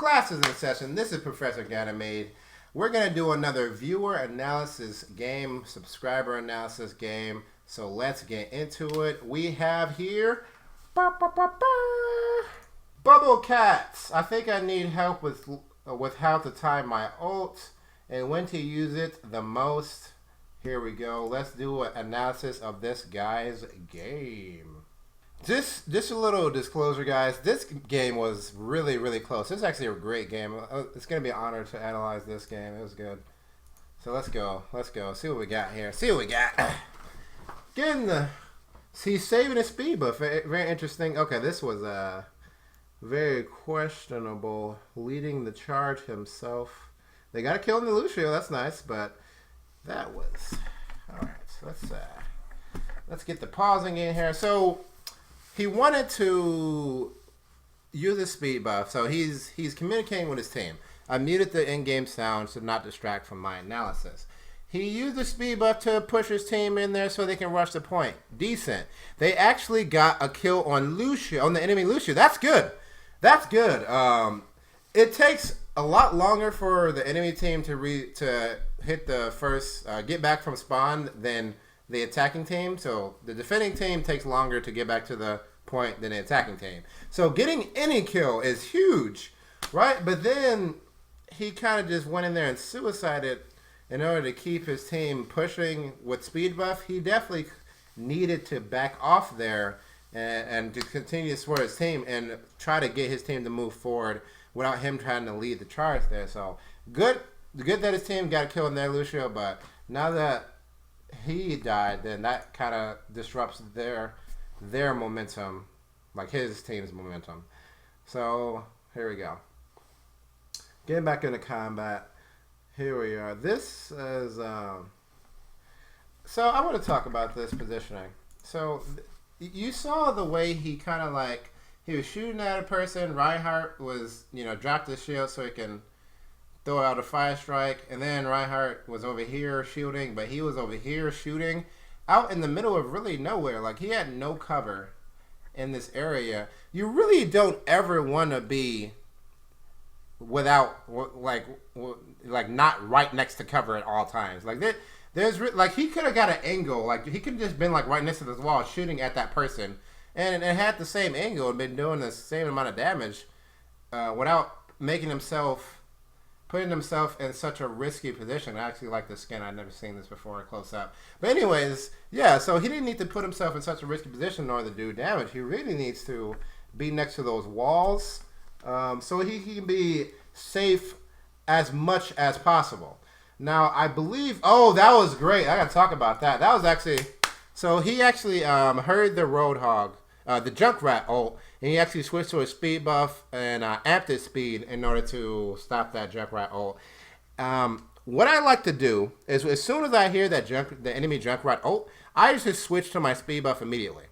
Class is in session. This is Professor Ganymede. We're going to do another viewer analysis game, subscriber analysis game. So let's get into it. We have here Bubblecats. I think I need help with how to time my ult and when to use it the most. Here we go. Let's do an analysis of this guy's game. Just a little disclosure, guys. This game was really close. This is actually a great game. It's going to be an honor to analyze this game. It was good. So let's go. Let's go. See what we got here. See what we got. Getting the... He's saving his speed buff. Very interesting. Okay, this was very questionable. Leading the charge himself. They got a kill in the Lucio. That's nice, but that was... Alright, so let's get the pausing in here. So... He wanted to use his speed buff, so he's communicating with his team. I muted the in-game sounds to not distract from my analysis. He used the speed buff to push his team in there so they can rush the point. Decent. They actually got a kill on Lucio, on the enemy Lucio. That's good. That's good. It takes a lot longer for the enemy team to hit the first get back from spawn than the attacking team. So the defending team takes longer to get back to the point than the attacking team. So getting any kill is huge, right? But then he kind of just went in there and suicided in order to keep his team pushing with speed buff. He definitely needed to back off there and to continue to support his team and try to get his team to move forward without him trying to lead the charge there. So good that his team got a kill in there, Lucio, but now that he died, then that kind of disrupts their momentum, like his team's momentum. So here we go. Getting back into combat. Here we are. This is so I want to talk about this positioning. So you saw the way he kind of like he was shooting at a person. Reinhardt was dropped his shield so he can throw out a fire strike, and then Reinhardt was over here shooting, but he was over here shooting out in the middle of really nowhere. Like, he had no cover in this area. You really don't ever want to be without, like not right next to cover at all times. Like, like, he could have got an angle. Like, he could have just been, like, right next to this wall shooting at that person, and it had the same angle and been doing the same amount of damage without putting himself in such a risky position. I actually like this skin. I've never seen this before close up. But anyways, yeah, so he didn't need to put himself in such a risky position in order to do damage. He really needs to be next to those walls so he can be safe as much as possible. Now, I believe... Oh, that was great. I got to talk about that. That was actually... So he actually heard the Roadhog, the Junkrat ult, and he actually switched to a speed buff and amped his speed in order to stop that Junkrat ult. What I like to do is as soon as I hear that the enemy Junkrat ult, I just switch to my speed buff immediately.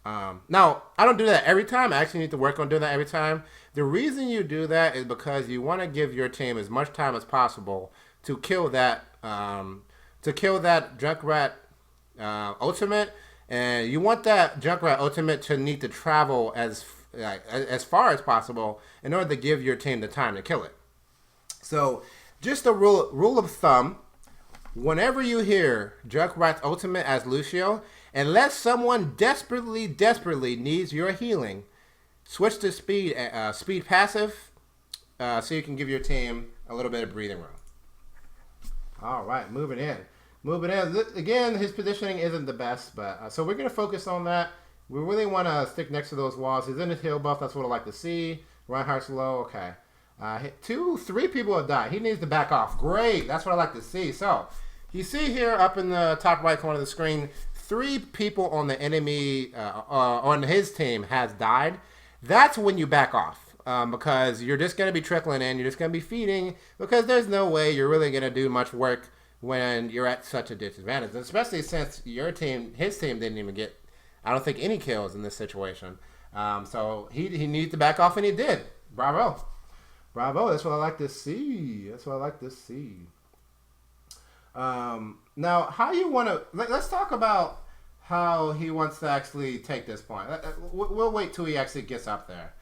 Now, I don't do that every time. I actually need to work on doing that every time. The reason you do that is because you want to give your team as much time as possible to kill that Junkrat ultimate. And you want that Junkrat ultimate to need to travel as far as possible in order to give your team the time to kill it. So, just a rule of thumb, whenever you hear Junkrat's ultimate as Lucio, unless someone desperately needs your healing, switch to speed passive so you can give your team a little bit of breathing room. All right, moving in. Again, his positioning isn't the best, but so we're going to focus on that. We really want to stick next to those walls. He's in his heal buff. That's what I like to see. Reinhardt's low. Okay. 3 people have died. He needs to back off. Great. That's what I like to see. So, you see here up in the top right corner of the screen, 3 people on the enemy, on his team has died. That's when you back off because you're just going to be trickling in. You're just going to be feeding because there's no way you're really going to do much work when you're at such a disadvantage, and especially since his team didn't even get, I don't think, any kills in this situation. So he needed to back off, and he did. Bravo. That's what I like to see. Now, how you want to... Let's talk about how he wants to actually take this point. We'll wait till he actually gets up there.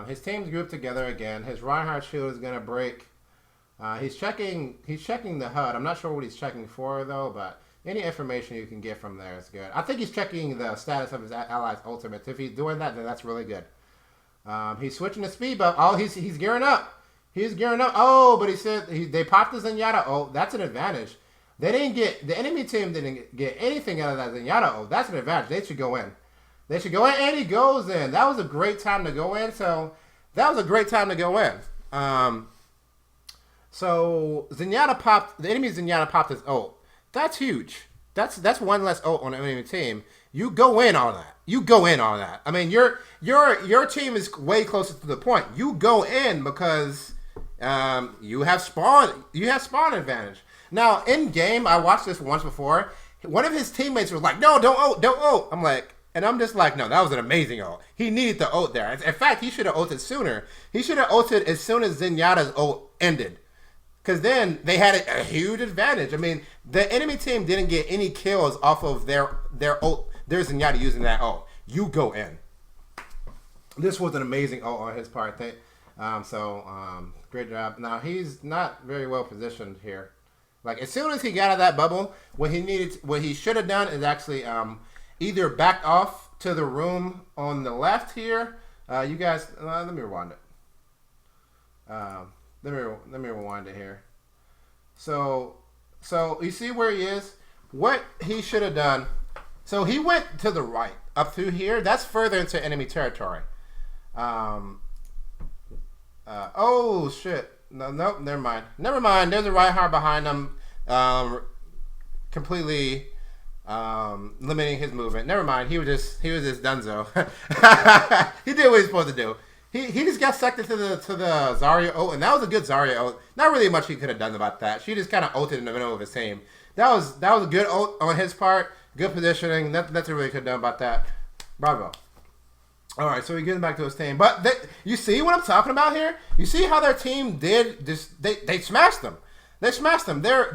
His team's grouped together again. His Reinhardt shield is gonna break. He's checking the HUD. I'm not sure what he's checking for though, but any information you can get from there is good. I think he's checking the status of his allies' ultimates. If he's doing that, then that's really good. He's switching to speed buff. Oh, he's gearing up. He's gearing up. Oh, but he said they popped the Zenyatta. Oh, that's an advantage. They didn't get the enemy team didn't get anything out of that Zenyatta. Oh, that's an advantage. They should go in. They should go in, and he goes in. That was a great time to go in. So that was a great time to go in. So Zenyatta popped. The enemy Zenyatta popped his ult. That's huge. That's one less ult on the enemy team. You go in on that. You go in on that. I mean, your team is way closer to the point. You go in because you have spawn. You have spawn advantage. Now in game, I watched this once before. One of his teammates was like, "No, don't ult, don't ult." I'm like, and I'm just like, "No, that was an amazing ult. He needed the ult there. In fact, he should have ulted sooner. He should have ulted as soon as Zenyatta's ult ended." Because then they had a huge advantage. I mean, the enemy team didn't get any kills off of their ult. There's Zenyatta using that ult. You go in. This was an amazing ult on his part. Great job. Now, he's not very well positioned here. Like, as soon as he got out of that bubble, what he should have done is actually either backed off to the room on the left here. You guys, let me rewind it. Let me rewind it here. So you see where he is? What he should have done. So he went to the right, up through here. That's further into enemy territory. Oh, shit. No, never mind. Never mind. There's a Reinhardt behind him. Completely limiting his movement. Never mind. He was just dunzo. He did what he was supposed to do. He just got sucked into the Zarya ult, and that was a good Zarya ult. Not really much he could have done about that. She just kind of ulted in the middle of his team. That was a good ult on his part. Good positioning. Nothing really could have done about that. Bravo. All right, so he gets back to his team. But you see what I'm talking about here? You see how their team did just they smashed them. They smashed them. Their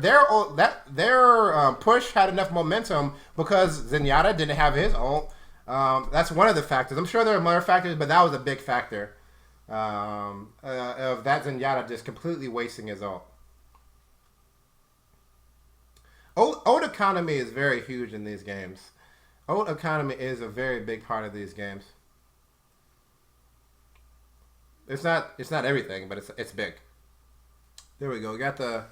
push had enough momentum because Zenyatta didn't have his ult. That's one of the factors. I'm sure there are other factors, but that was a big factor of that Zenyatta just completely wasting his ult. Ult economy is very huge in these games. Ult economy is a very big part of these games. It's not everything, but it's big. There we go. We got the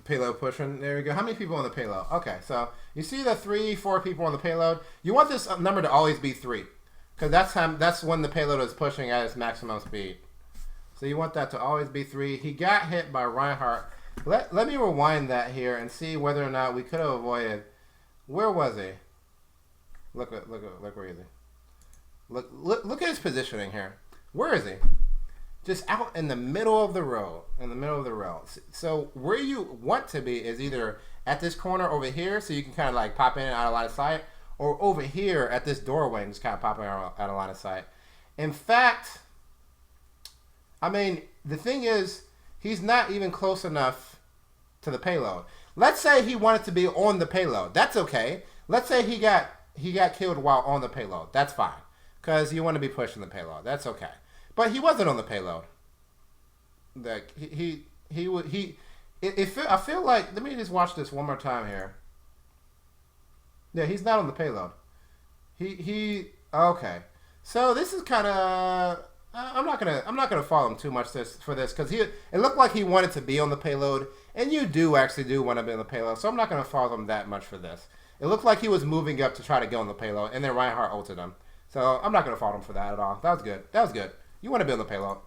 payload pushing. There we go. How many people on the payload? Okay, so you see the 3-4 people on the payload. You want this number to always be 3, because that's when the payload is pushing at its maximum speed. So you want that to always be 3. He got hit by Reinhardt. Let me rewind that here and see whether or not we could have avoided. Where was he? Look where is he? Look at his positioning here. Where is he? Just out in the middle of the road. In the middle of the road. So where you want to be is either at this corner over here, so you can kind of like pop in and out of line of sight, or over here at this doorway and just kind of pop in and out of line of sight. In fact, I mean, the thing is, he's not even close enough to the payload. Let's say he wanted to be on the payload. That's okay. Let's say he got killed while on the payload. That's fine, because you want to be pushing the payload. That's okay. But he wasn't on the payload. Like I feel like, let me just watch this one more time here. Yeah, he's not on the payload. Okay. So this is kind of. I'm not gonna follow him too much for this because it looked like he wanted to be on the payload, and you do actually want to be on the payload. So I'm not gonna follow him that much for this. It looked like he was moving up to try to get on the payload, and then Reinhardt ulted him. So I'm not gonna follow him for that at all. That was good. That was good. You want to be on the payload,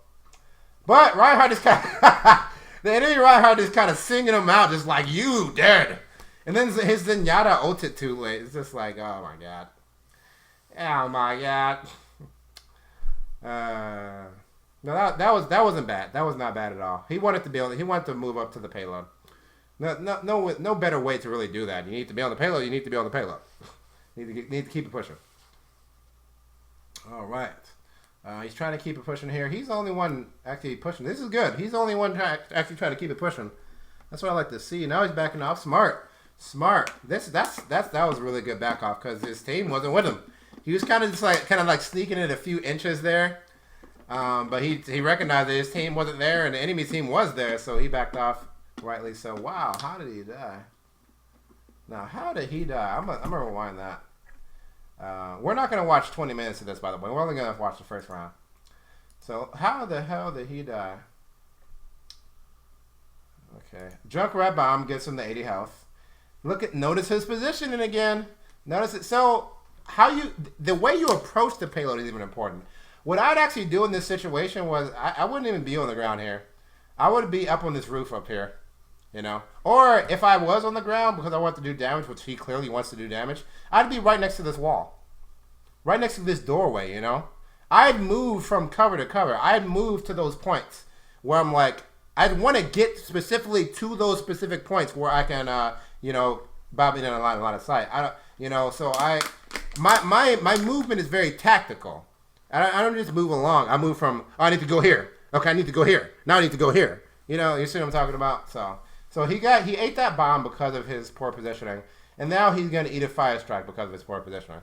but Reinhardt is kind of the enemy Reinhardt is kind of singing him out, just like you dead, and then his Zenyatta ulted too late. It's just like, oh my god, oh my god. No, that wasn't bad. That was not bad at all. He wanted to be on. He wanted to move up to the payload. No better way to really do that. You need to be on the payload. You need to be on the payload. need to keep it pushing. All right. He's trying to keep it pushing here. He's the only one actually pushing. This is good. He's the only one actually trying to keep it pushing. That's what I like to see. Now he's backing off. Smart Smart. That was a really good back off because his team wasn't with him. He was kind of like sneaking in a few inches there, but he recognized that his team wasn't there and the enemy team was there, so he backed off. Rightly so. Wow, how did he die? Now, how did he die? I'm gonna rewind that. We're not gonna watch 20 minutes of this, by the way. We're only gonna watch the first round. So, how the hell did he die? Okay, Junkrat Bomb gets him to 80 health. Notice his positioning again. Notice it. So, the way you approach the payload is even important. What I'd actually do in this situation was I wouldn't even be on the ground here. I would be up on this roof up here. You know, or if I was on the ground because I want to do damage, which he clearly wants to do damage, I'd be right next to this wall, right next to this doorway. You know, I'd move from cover to cover. I'd move to those points where I'm like, I'd want to get specifically to those specific points where I can, you know, bob in a line of sight. So my movement is very tactical. I don't just move along. I move from, oh, I need to go here. Okay, I need to go here. Now I need to go here. You know, you see what I'm talking about? So he ate that bomb because of his poor positioning, and now he's going to eat a fire strike because of his poor positioning.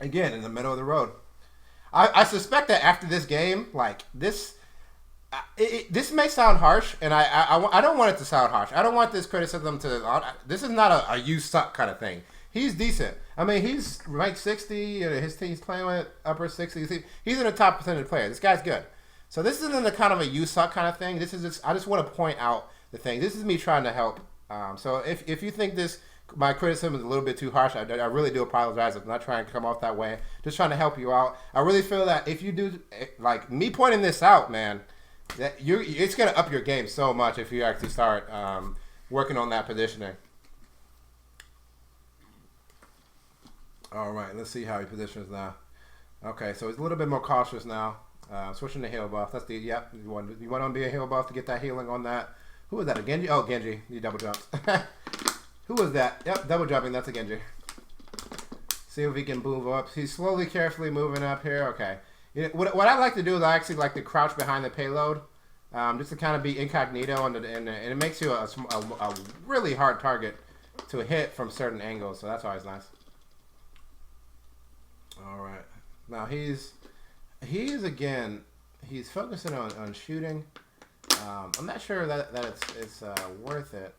Again, in the middle of the road. I suspect that after this game, like this may sound harsh, and I don't want it to sound harsh. I don't want this criticism to. This is not a you suck kind of thing. He's decent. I mean, he's ranked 60, and his team's playing with upper 60s. He's in the top percentage player. This guy's good. So this isn't the kind of a you suck kind of thing. This is just, I just want to point out the thing. This is me trying to help. So if you think my criticism is a little bit too harsh, I really do apologize. I'm not trying to come off that way. Just trying to help you out. I really feel that if you do, like me pointing this out, man, that it's gonna up your game so much if you actually start working on that positioning. All right, let's see how he positions now. Okay, so he's a little bit more cautious now. Switching to heal buff. That's you want to be a heal buff to get that healing on that. Who was that? A Genji? Oh, Genji. He double jumps. Who was that? Yep, double jumping. That's a Genji. See if he can move up. He's slowly, carefully moving up here. Okay. You know, what I like to do is I actually like to crouch behind the payload, just to kind of be incognito, and it makes you a really hard target to hit from certain angles. So that's always nice. All right. Now he's focusing on shooting. I'm not sure that it's worth it.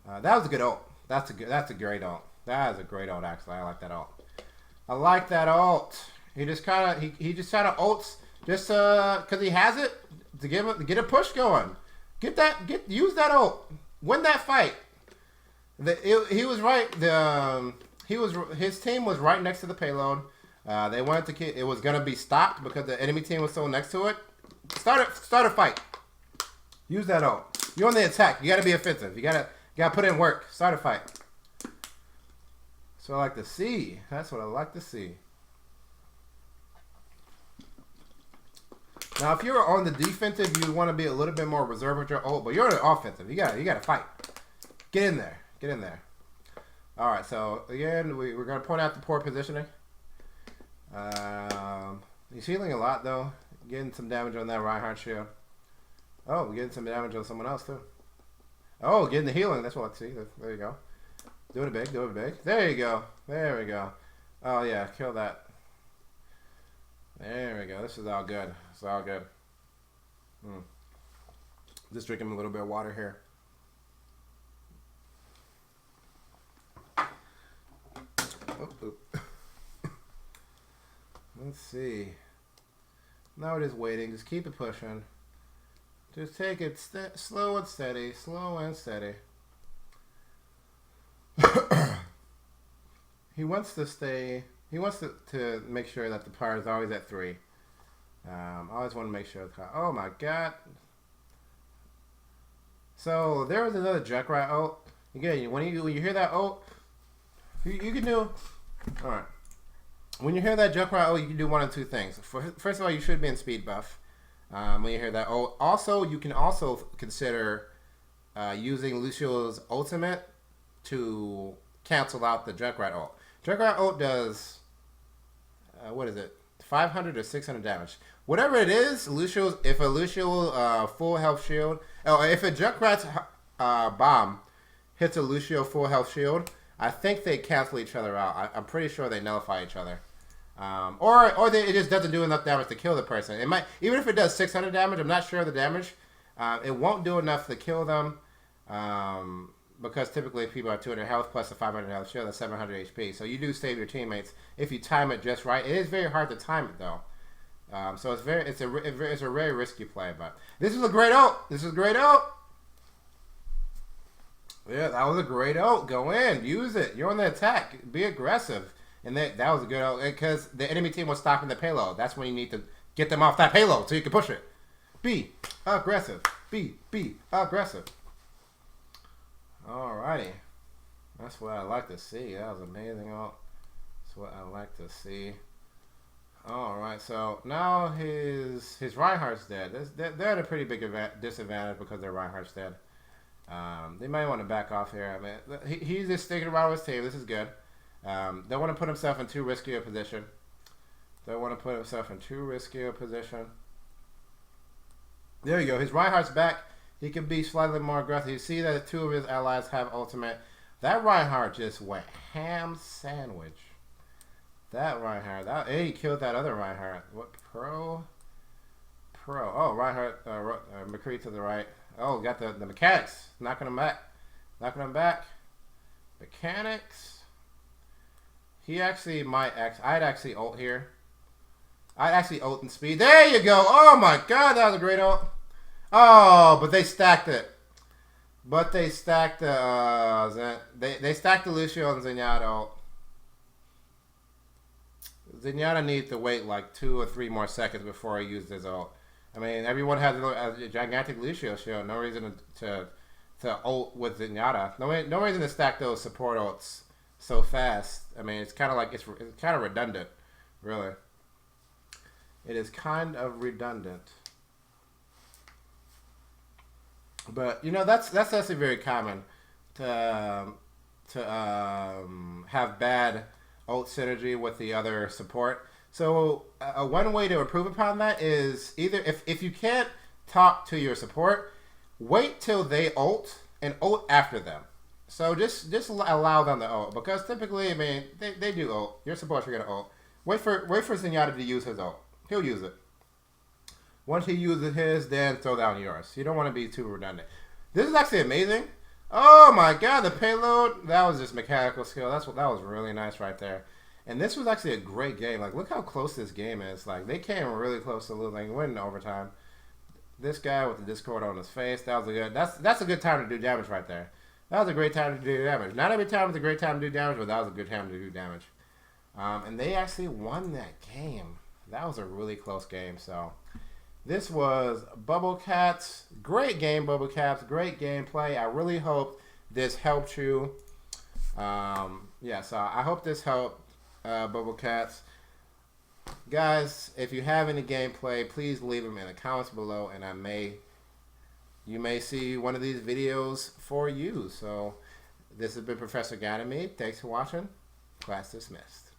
That was a good ult. That's a great ult. That is a great ult, actually. I like that ult. I like that ult. He just kind of ults just because he has it to get a push going. Use that ult. Win that fight. He was right. His team was right next to the payload. They wanted to. It was gonna be stopped because the enemy team was so next to it. Start a fight. Use that ult. You're on the attack. You gotta be offensive. You gotta put in work. Start a fight. That's what I like to see. That's what I like to see. Now, if you're on the defensive, you want to be a little bit more reserved with your ult, but you're on the offensive. You gotta fight. Get in there. Get in there. All right. So again, we're gonna point out the poor positioning. He's healing a lot though. Getting some damage on that Reinhardt shield. Oh, we're getting some damage on someone else too. Oh, getting the healing. That's what I see. There you go. Do it big. Do it big. There you go. There we go. Oh yeah, kill that. There we go. This is all good. It's all good. Just drinking a little bit of water here. Let's see. Now we're just waiting. Just keep it pushing. Just take it slow and steady. Slow and steady. He wants to stay. He wants to make sure that the power is always at 3. I always want to make sure. Oh my god. So there was another Junkrat ult. Again, when you hear that ult, you can do. All right. When you hear that Junkrat ult, you can do one of two things. First of all, you should be in speed buff. When you hear that ult, also you can also consider using Lucio's ultimate to cancel out the Junkrat ult. Junkrat ult does what is it? 500 or 600 damage. Whatever it is, if a Lucio full health shield, if a Junkrat's bomb hits a Lucio full health shield, I think they cancel each other out. I'm pretty sure they nullify each other. Or it just doesn't do enough damage to kill the person. It might, even if it does 600 damage, I'm not sure of the damage. It won't do enough to kill them. Because typically people have 200 health plus a 500 health shield, that's 700 HP. So you do save your teammates if you time it just right. It is very hard to time it though. So it's a very risky play. But this is a great ult. This is a great ult. Yeah, that was a great ult. Go in, use it. You're on the attack. Be aggressive. And that was a good ult because the enemy team was stopping the payload. That's when you need to get them off that payload so you can push it. Be aggressive. Be aggressive. Alrighty. That's what I like to see. That was amazing ult. That's what I like to see. Alright, so now his Reinhardt's dead. They're at a pretty big disadvantage because their Reinhardt's dead. They might want to back off here. I mean, he's just sticking around with his team. This is good. Don't want to put himself in too risky a position. Don't want to put himself in too risky a position. There you go. His Reinhardt's back. He can be slightly more aggressive. You see that two of his allies have ultimate. That Reinhardt just went ham sandwich. That Reinhardt. And he killed that other Reinhardt. What? Pro? Oh, Reinhardt. McCree to the right. Oh, got the mechanics. Knocking him back. Knocking him back. Mechanics. He actually might. I'd actually ult here. I'd actually ult in speed. There you go. Oh my god, that was a great ult. Oh, but they stacked it. But they stacked the they stacked the Lucio and Zenyatta ult. Zenyatta needs to wait like 2 or 3 more seconds before he used his ult. I mean, everyone has a gigantic Lucio shield. No reason to ult with Zenyatta. No reason to stack those support ults so fast. I mean, it's kind of like it's kind of redundant, really. It is kind of redundant. But you know that's actually very common to have bad ult synergy with the other support. So one way to improve upon that is either if you can't talk to your support, wait till they ult and ult after them. So just allow them to ult because typically, I mean, they do ult. Your supports are gonna ult. Wait for Zenyatta to use his ult. He'll use it. Once he uses his, then throw down yours. You don't want to be too redundant. This is actually amazing. Oh my god, the payload. That was just mechanical skill. That was really nice right there. And this was actually a great game. Like, look how close this game is. Like, they came really close to losing, winning overtime. This guy with the Discord on his face. That was a good. That's a good time to do damage right there. That was a great time to do damage. Not every time is a great time to do damage, but that was a good time to do damage. And they actually won that game. That was a really close game. So. This was Bubblecats. Great game, Bubblecats. Great gameplay. I really hope this helped you. Yeah, so I hope this helped Bubblecats. Guys, if you have any gameplay, please leave them in the comments below, and you may see one of these videos for you. So this has been Professor Ganymede. Thanks for watching. Class dismissed.